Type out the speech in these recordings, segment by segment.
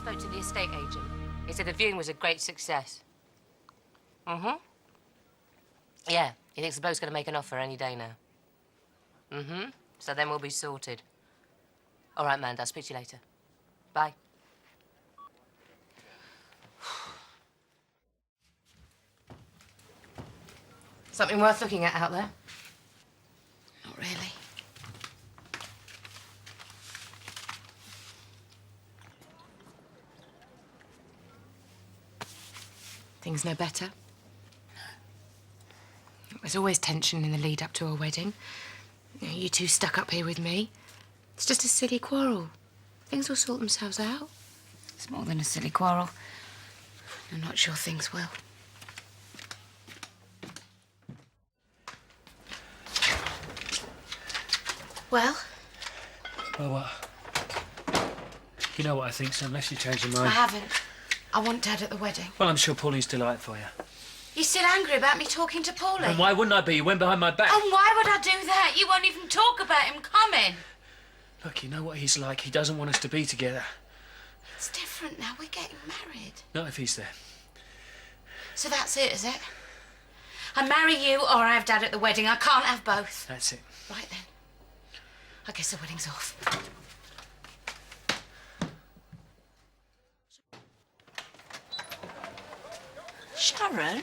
spoke to the estate agent. He said the viewing was a great success. Mm-hmm. Yeah, he thinks the bloke's going to make an offer any day now. Mm-hmm. So then we'll be sorted. All right, man, I'll speak to you later. Bye. Something worth looking at out there? Not really. Things no better? There's always tension in the lead up to a wedding. You two stuck up here with me. It's just a silly quarrel. Things will sort themselves out. It's more than a silly quarrel. I'm not sure things will. Well? Well, what? You know what I think, so unless you change your mind... I haven't. I want Dad at the wedding. Well, I'm sure Pauline's delighted for you. You're still angry about me talking to Pauline? And why wouldn't I be? You went behind my back. And why would I do that? You won't even talk about him coming. Look, you know what he's like. He doesn't want us to be together. It's different now. We're getting married. Not if he's there. So that's it, is it? I marry you or I have Dad at the wedding. I can't have both. That's it. Right then. I guess the wedding's off. Sharon,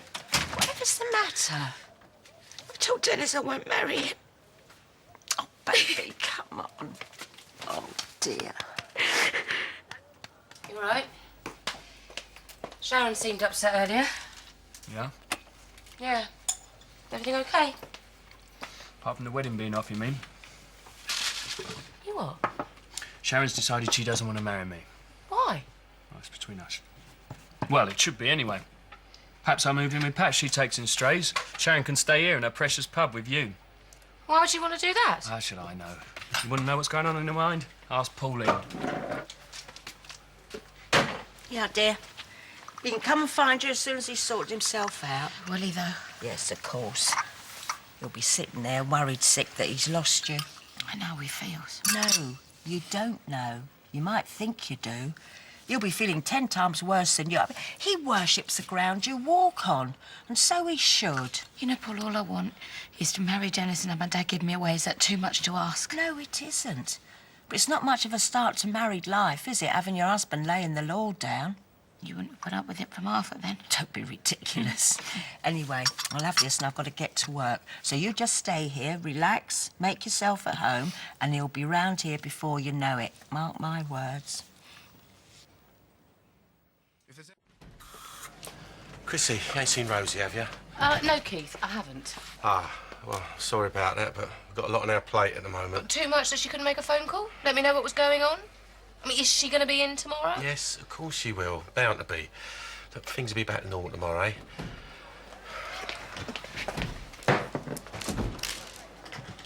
whatever's the matter? I told Dennis I won't marry him. Oh, baby, come on. Oh, dear. You all right? Sharon seemed upset earlier. Yeah? Yeah. Everything okay? Apart from the wedding being off, you mean? You what? Sharon's decided she doesn't want to marry me. Why? Well, it's between us. Well, it should be anyway. Perhaps I'll move in with Pat. She takes in strays. Sharon can stay here in her precious pub with you. Why would you want to do that? How should I know? You wouldn't know what's going on in her mind? Ask Pauline. Yeah, dear. He can come and find you as soon as he's sorted himself out. Will he, though? Yes, of course. You'll be sitting there worried sick that he's lost you. I know how he feels. No, you don't know. You might think you do. You'll be feeling 10 times worse than you are. He worships the ground you walk on, and so he should. You know, Paul, all I want is to marry Dennis and have my dad give me away. Is that too much to ask? No, it isn't. But it's not much of a start to married life, is it, having your husband laying the law down? You wouldn't put up with it from Arthur, then? Don't be ridiculous. Anyway, I love this and I've got to get to work. So you just stay here, relax, make yourself at home, and he'll be round here before you know it. Mark my words. Chrissie, you ain't seen Rosie, have you? No, Keith, I haven't. Ah, well, sorry about that, but we've got a lot on our plate at the moment. Too much that she couldn't make a phone call? Let me know what was going on? I mean, is she going to be in tomorrow? Yes, of course she will. Bound to be. Look, things will be back to normal tomorrow, eh?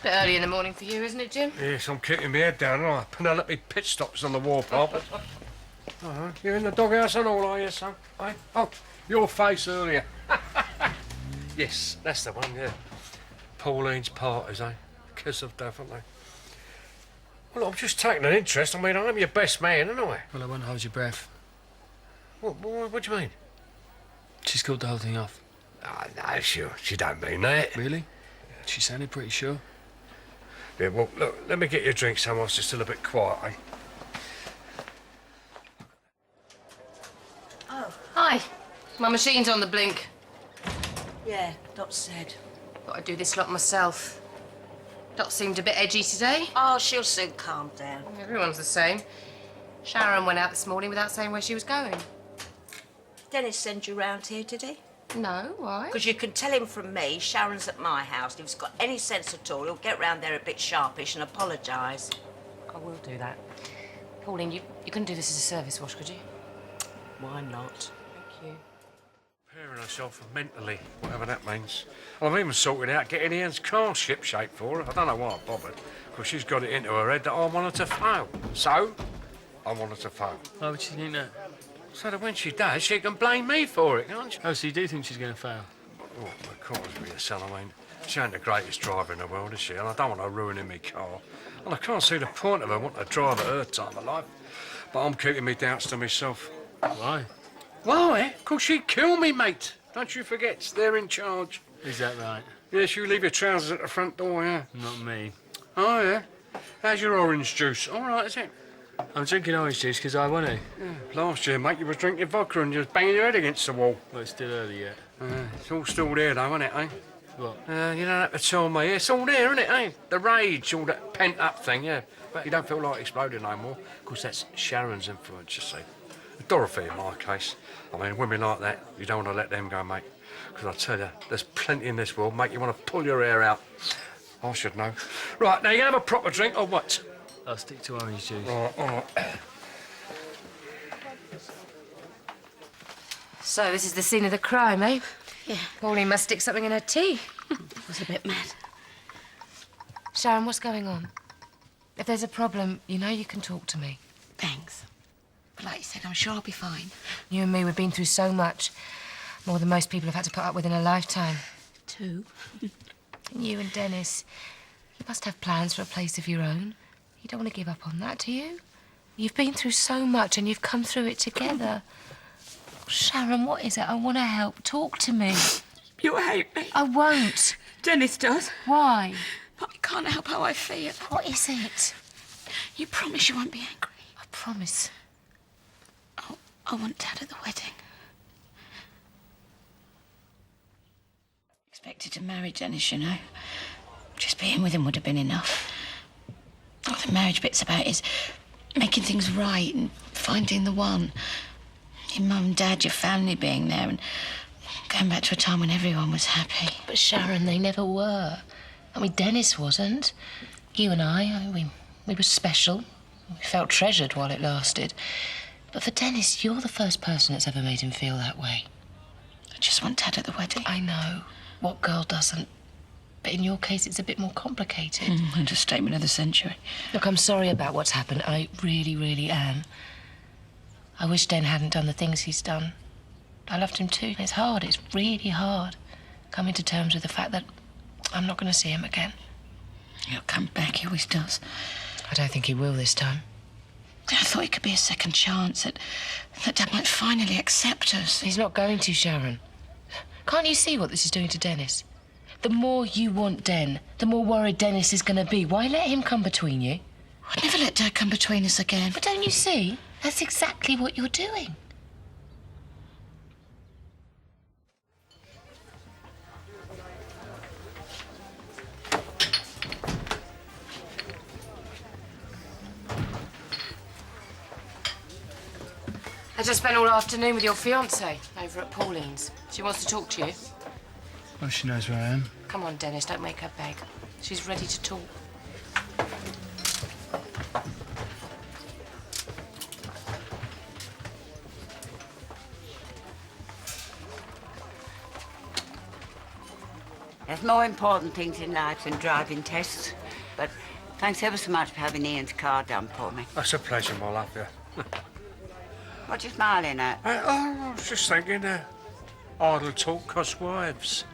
Bit early in the morning for you, isn't it, Jim? Yes, I'm kicking my head down, aren't I? Penelope pit stops on the wall, Pop. You're in the doghouse and all, are you, son? Eh? Oh, your face earlier. Yes, that's the one, yeah. Pauline's parties, eh? Kiss of death, aren't they? Well, I'm just taking an interest. I mean, I'm your best man, aren't I? Well, I won't hold your breath. What do you mean? She's called the whole thing off. Oh, no, she don't mean that. Really? She sounded pretty sure. Yeah, well, look, let me get you a drink, son, whilst it's still a bit quiet, eh? Oh. Hi. My machine's on the blink. Yeah, Dot said. Thought I'd do this lot myself. Dot seemed a bit edgy today. Oh, she'll soon calm down. Everyone's the same. Sharon went out this morning without saying where she was going. Dennis send you round here, did he? No, why? Because you can tell him from me, Sharon's at my house. If he's got any sense at all, he'll get round there a bit sharpish and apologise. I will do that. Pauline, you couldn't do this as a service wash, could you? Why not? Thank you. Preparing herself mentally, whatever that means. I've even sorted out getting Ian's car ship-shape for her. I don't know why I bothered, because she's got it into her head that I want her to fail. So, I want her to fail. Why would she think that? So that when she does, she can blame me for it, can't she? Oh, so you do think she's going to fail? Oh, of course, yourself. I mean, she ain't the greatest driver in the world, is she? And I don't want her ruining me car. And I can't see the point of her wanting to drive at her time of life. but I'm keeping me doubts to myself. Why? Why? 'Cause she'd kill me, mate. Don't you forget, they're in charge. Is that right? Yes, you leave your trousers at the front door, yeah. Not me. Oh, yeah? How's your orange juice? All right, is it? I'm drinking orange juice because I want to. Yeah. Last year, mate, you was drinking vodka and you was banging your head against the wall. Well, it's still early yet. It's all still there, though, isn't it, eh? What? You don't have to tell me. It's all there, isn't it, eh? The rage, all that pent-up thing, yeah. But you don't feel like exploding no more, because that's Sharon's influence, you see. Dorothy, in my case. I mean, women like that, you don't want to let them go, mate. Because I tell you, there's plenty in this world make you want to pull your hair out. I should know. Right, now you have a proper drink, or what? I'll stick to orange juice. All right. So, this is the scene of the crime, eh? Yeah, Pauline must stick something in her tea. was a bit mad. Sharon, what's going on? If there's a problem, you know you can talk to me. Thanks. But like you said, I'm sure I'll be fine. You and me, we've been through so much. More than most people have had to put up with in a lifetime. Too. And you and Dennis, you must have plans for a place of your own. You don't want to give up on that, do you? You've been through so much and you've come through it together. Sharon, what is it? I want to help. Talk to me. You hate me. I won't. Dennis does. Why? But I can't help how I feel. What is it? You promise you won't be angry. I promise. I want Dad at the wedding. Expected to marry Dennis, you know. Just being with him would have been enough. All the marriage bit's about is making things right and finding the one. Your mum and dad, your family being there and going back to a time when everyone was happy. But Sharon, they never were. I mean, Dennis wasn't. You and I mean, we were special. We felt treasured while it lasted. But for Dennis, you're the first person that's ever made him feel that way. I just want Dad at the wedding. I know. What girl doesn't? But in your case, it's a bit more complicated. Understatement of the century. Look, I'm sorry about what's happened. I really, really am. I wish Den hadn't done the things he's done. I loved him too. It's hard. It's really hard. Coming to terms with the fact that I'm not going to see him again. He'll come back. He always does. I don't think he will this time. I thought it could be a second chance, that Dad might finally accept us. He's not going to, Sharon. Can't you see what this is doing to Dennis? The more you want Den, the more worried Dennis is going to be. Why let him come between you? I'd never let Dad come between us again. But don't you see? That's exactly what you're doing. I just spent all afternoon with your fiancée over at Pauline's. She wants to talk to you. Well, she knows where I am. Come on, Dennis, don't make her beg. She's ready to talk. There's more important things in life than driving tests. But thanks ever so much for having Ian's car done for me. That's a pleasure, my love, yeah. What you smiling at? I was just thinking, idle talk costs wives.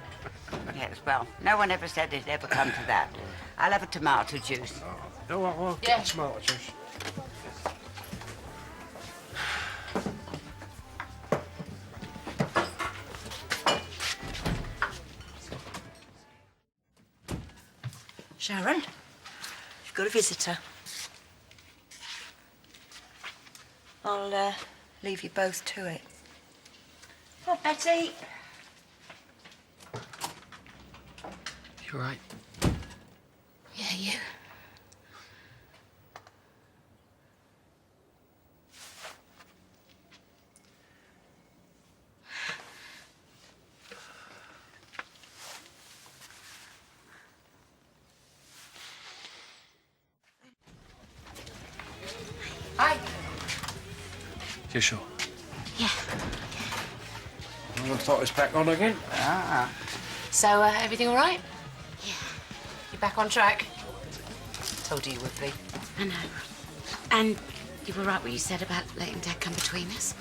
Yes, well, no one ever said it'd ever come to that. I'll have a tomato juice. No, I'll Yeah. get tomato juice. Sharon, you've got a visitor. I'll leave you both to it. Oh, Betty. You all right? Yeah, you. Hi. You sure? Yeah. I'm going to throw this back on again. So, everything all right? Yeah. You back on track? Told you you would be. I know. And you were right what you said about letting Dad come between us.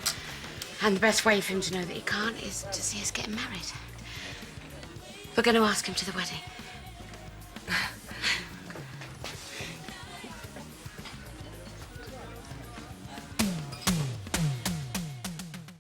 And the best way for him to know that he can't is to see us getting married. We're going to ask him to the wedding.